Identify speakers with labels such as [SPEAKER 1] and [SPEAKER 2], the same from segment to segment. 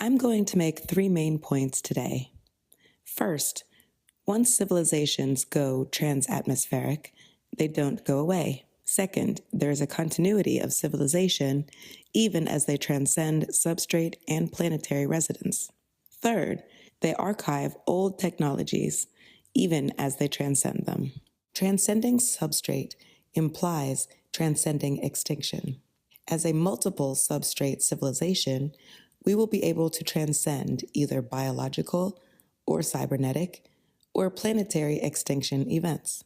[SPEAKER 1] I'm going to make three main points today. First, once civilizations go transatmospheric, they don't go away. Second, there is a continuity of civilization even as they transcend substrate and planetary residence. Third, they archive old technologies even as they transcend them. Transcending substrate implies transcending extinction. As a multiple substrate civilization, we will be able to transcend either biological or cybernetic or planetary extinction events.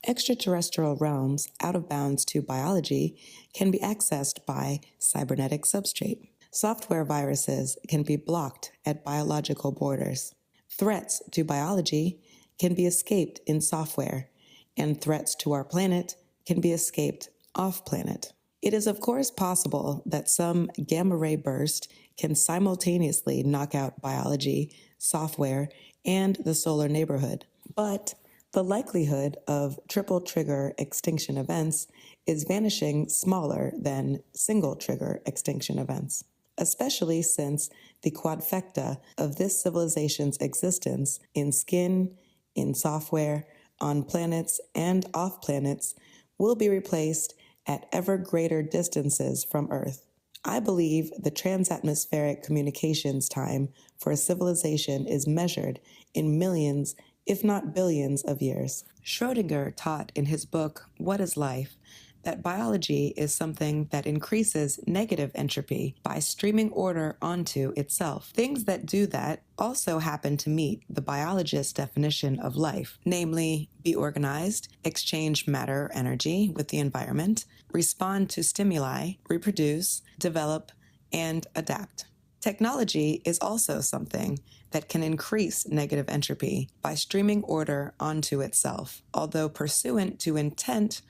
[SPEAKER 1] Extraterrestrial realms out of bounds to biology can be accessed by cybernetic substrate. Software viruses can be blocked at biological borders. Threats to biology can be escaped in software, and threats to our planet can be escaped off-planet. It is of course possible that some gamma-ray burst can simultaneously knock out biology, software, and the solar neighborhood. But the likelihood of triple trigger extinction events is vanishing smaller than single trigger extinction events, especially since the quadfecta of this civilization's existence in skin, in software, on planets, and off planets will be replaced at ever greater distances from Earth. I believe the transatmospheric communications time for a civilization is measured in millions, if not billions, of years. Schrodinger taught in his book, What is Life?, that biology is something that increases negative entropy by streaming order onto itself. Things that do that also happen to meet the biologist's definition of life, namely be organized, exchange matter energy with the environment, respond to stimuli, reproduce, develop, and adapt. Technology is also something that can increase negative entropy by streaming order onto itself, although pursuant to intent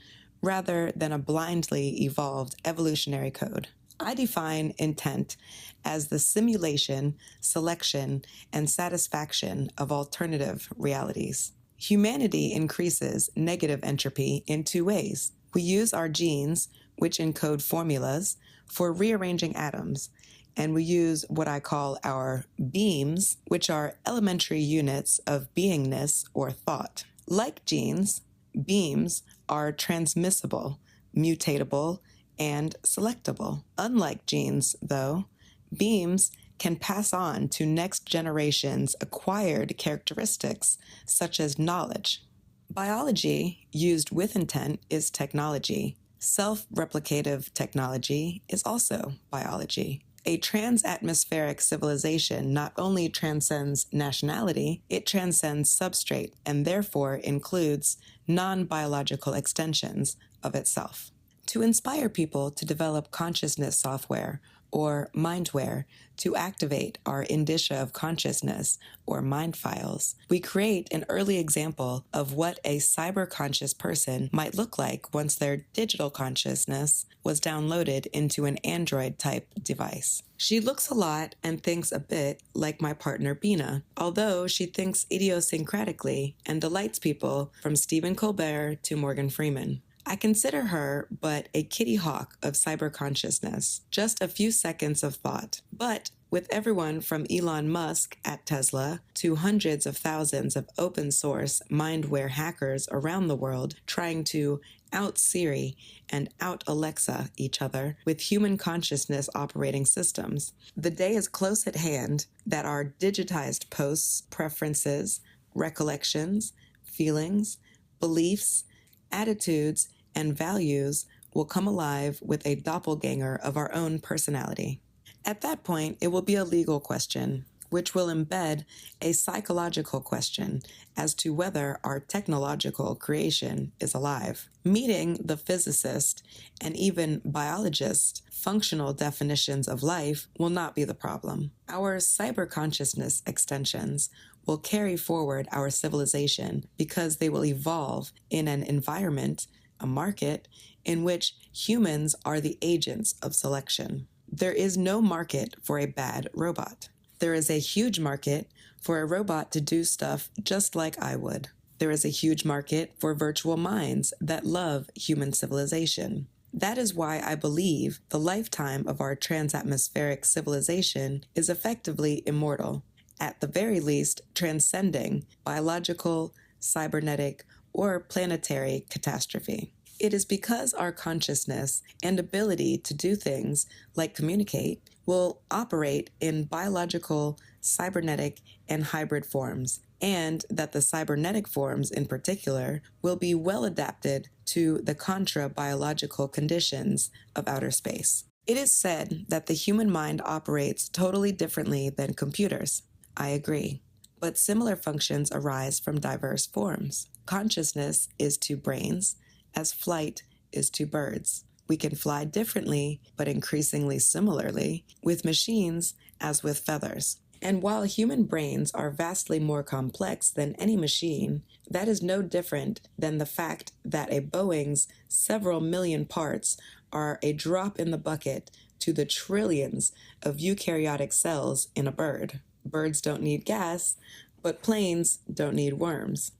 [SPEAKER 1] rather than a blindly evolved evolutionary code. I define intent as the simulation, selection, and satisfaction of alternative realities. Humanity increases negative entropy in two ways. We use our genes, which encode formulas, for rearranging atoms, and we use what I call our bemes, which are elementary units of beingness or thought. Like genes, bemes are transmissible, mutatable, and selectable. Unlike genes, though, bemes can pass on to next generations acquired characteristics such as knowledge. Biology, used with intent, is technology. Self-replicative technology is also biology. A transatmospheric civilization not only transcends nationality, it transcends substrate and therefore includes non-biological extensions of itself. To inspire people to develop consciousness software or mindware to activate our indicia of consciousness or mind files, we create an early example of what a cyber-conscious person might look like once their digital consciousness was downloaded into an Android-type device. She looks a lot and thinks a bit like my partner Bina, although she thinks idiosyncratically and delights people from Stephen Colbert to Morgan Freeman. I consider her but a kitty hawk of cyber consciousness, just a few seconds of thought. But with everyone from Elon Musk at Tesla to hundreds of thousands of open source mindware hackers around the world trying to out Siri and out Alexa each other with human consciousness operating systems, the day is close at hand that our digitized posts, preferences, recollections, feelings, beliefs, attitudes, and values will come alive with a doppelganger of our own personality. At that point, it will be a legal question, which will embed a psychological question as to whether our technological creation is alive. Meeting the physicist and even biologist functional definitions of life will not be the problem. Our cyber consciousness extensions will carry forward our civilization because they will evolve in an environment, a market, in which humans are the agents of selection. There is no market for a bad robot. There is a huge market for a robot to do stuff just like I would. There is a huge market for virtual minds that love human civilization. That is why I believe the lifetime of our transatmospheric civilization is effectively immortal, at the very least transcending biological, cybernetic, or planetary catastrophe. It is because our consciousness and ability to do things like communicate will operate in biological, cybernetic, and hybrid forms, and that the cybernetic forms in particular will be well adapted to the contra-biological conditions of outer space. It is said that the human mind operates totally differently than computers. I agree. But similar functions arise from diverse forms. Consciousness is to brains, as flight is to birds. We can fly differently, but increasingly similarly, with machines as with feathers. And while human brains are vastly more complex than any machine, that is no different than the fact that a Boeing's several million parts are a drop in the bucket to the trillions of eukaryotic cells in a bird. Birds don't need gas, but planes don't need worms.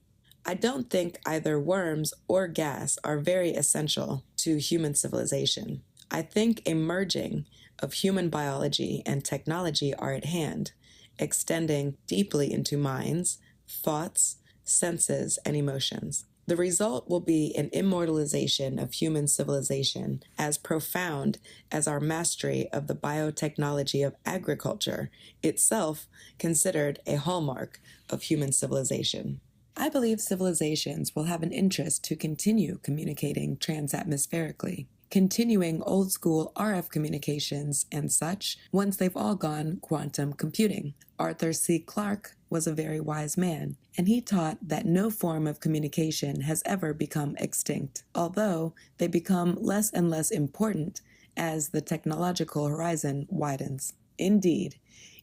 [SPEAKER 1] I don't think either worms or gas are very essential to human civilization. I think a merging of human biology and technology are at hand, extending deeply into minds, thoughts, senses, and emotions. The result will be an immortalization of human civilization as profound as our mastery of the biotechnology of agriculture, itself considered a hallmark of human civilization. I believe civilizations will have an interest to continue communicating transatmospherically, continuing old-school RF communications and such once they've all gone quantum computing. Arthur C. Clarke was a very wise man, and he taught that no form of communication has ever become extinct, although they become less and less important as the technological horizon widens. Indeed,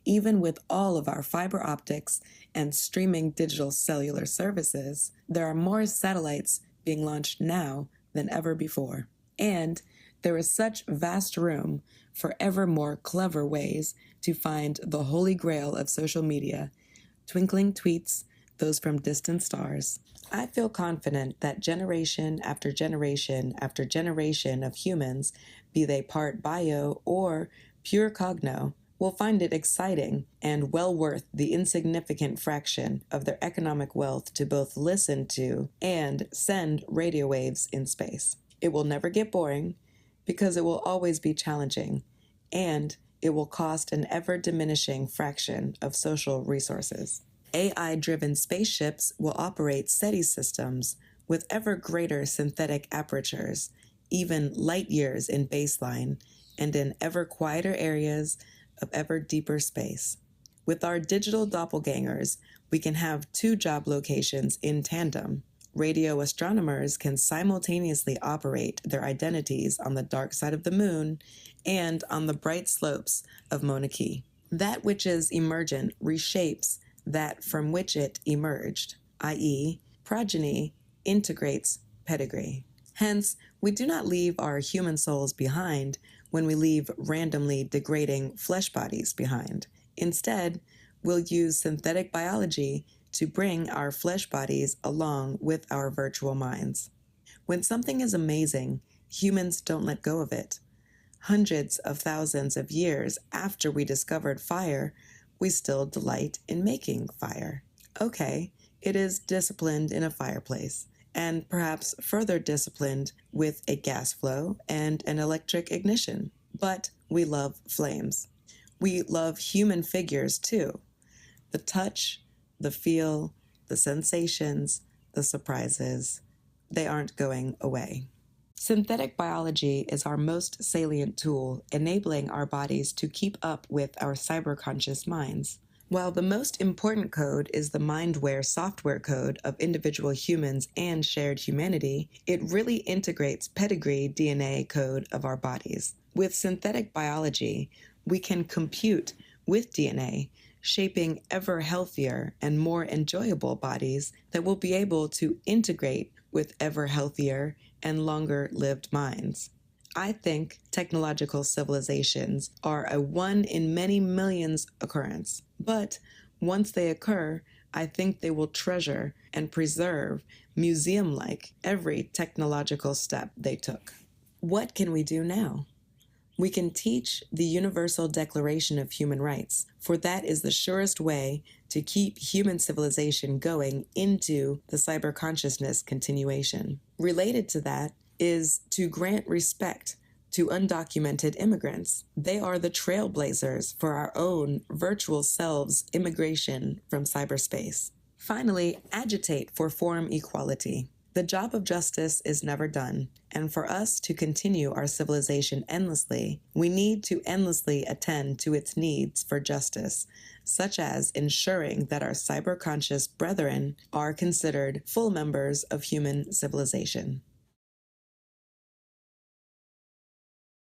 [SPEAKER 1] even with all of our fiber optics and streaming digital cellular services, there are more satellites being launched now than ever before. And there is such vast room for ever more clever ways to find the holy grail of social media, twinkling tweets, those from distant stars. I feel confident that generation after generation after generation of humans, be they part bio or pure cogno, will find it exciting and well worth the insignificant fraction of their economic wealth to both listen to and send radio waves in space. It will never get boring because it will always be challenging, and it will cost an ever-diminishing fraction of social resources. AI-driven spaceships will operate SETI systems with ever greater synthetic apertures, even light years in baseline, and in ever quieter areas of ever deeper space. With our digital doppelgangers, we can have two job locations in tandem. Radio astronomers can simultaneously operate their identities on the dark side of the moon and on the bright slopes of Mauna Kea. That which is emergent reshapes that from which it emerged, i.e., progeny integrates pedigree. Hence, we do not leave our human souls behind when we leave randomly degrading flesh bodies behind. Instead, we'll use synthetic biology to bring our flesh bodies along with our virtual minds. When something is amazing, humans don't let go of it. Hundreds of thousands of years after we discovered fire, we still delight in making fire. Okay, it is disciplined in a fireplace, and perhaps further disciplined with a gas flow and an electric ignition. But we love flames. We love human figures too. The touch, the feel, the sensations, the surprises, they aren't going away. Synthetic biology is our most salient tool, enabling our bodies to keep up with our cyber-conscious minds. While the most important code is the mindware software code of individual humans and shared humanity, it really integrates pedigree DNA code of our bodies. With synthetic biology, we can compute with DNA, shaping ever healthier and more enjoyable bodies that will be able to integrate with ever healthier and longer-lived minds. I think technological civilizations are a one in many millions occurrence, but once they occur, I think they will treasure and preserve museum-like every technological step they took. What can we do now? We can teach the Universal Declaration of Human Rights, for that is the surest way to keep human civilization going into the cyber consciousness continuation. Related to that is to grant respect to undocumented immigrants. They are the trailblazers for our own virtual selves' immigration from cyberspace. Finally, agitate for forum equality. The job of justice is never done, and for us to continue our civilization endlessly, we need to endlessly attend to its needs for justice, such as ensuring that our cyber-conscious brethren are considered full members of human civilization.